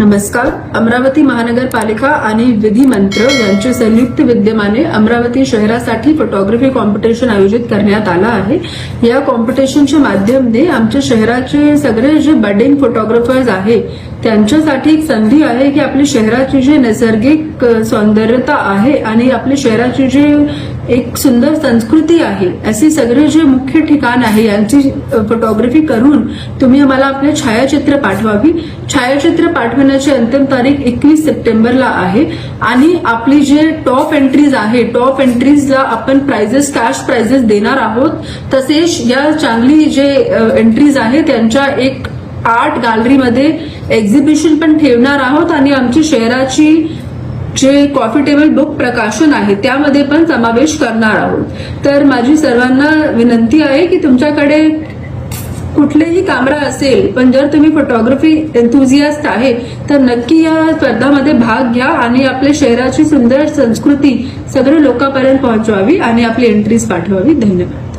नमस्कार. अमरावती महानगरपालिका आणि विधिमंत्र यांच्या संयुक्त विद्यमाने अमरावती शहरासाठी फोटोग्राफी कॉम्पिटिशन आयोजित करण्यात आला आहे. या कॉम्पिटिशनच्या माध्यमाने आमच्या शहराचे सगळे जे बडिंग फोटोग्राफर्स आहे त्यांच्यासाठी एक संधी आहे की आपल्या शहराची जे नैसर्गिक सौंदर्यता आहे आणि आपल्या शहराची जे एक सुंदर संस्कृती आहे असे सगळे जे मुख्य ठिकाण आहे यांची फोटोग्राफी करून तुम्ही आम्हाला आपले छायाचित्र पाठवावी. छायाचित्र पाठवण्याची अंतिम तारीख 21 सप्टेंबरला आहे आणि आपली जे टॉप एंट्रीज आहे टॉप एंट्रीजला आपण प्राइजेस कॅश प्राइजेस देणार आहोत. तसेच या चांगली जे एंट्रीज आहे त्यांच्या एक आर्ट गॅलरीमध्ये एक्झिबिशन पण ठेवणार आहोत आणि आमची शहराची जे कॉफी टेबल बुक प्रकाशन आहे त्यामध्ये पण समावेश करणार आहोत. तर माझी सर्वांना विनंती आहे की तुमच्याकडे कुठलेही कॅमेरा असेल पण जर तुम्ही फोटोग्राफी एन्थुझियास्ट आहे तर नक्की या स्पर्धामध्ये भाग घ्या आणि आपल्या शहराची सुंदर संस्कृती सगळ्या लोकांपर्यंत पोहोचवावी आणि आपली एंट्रीज पाठवावी. धन्यवाद.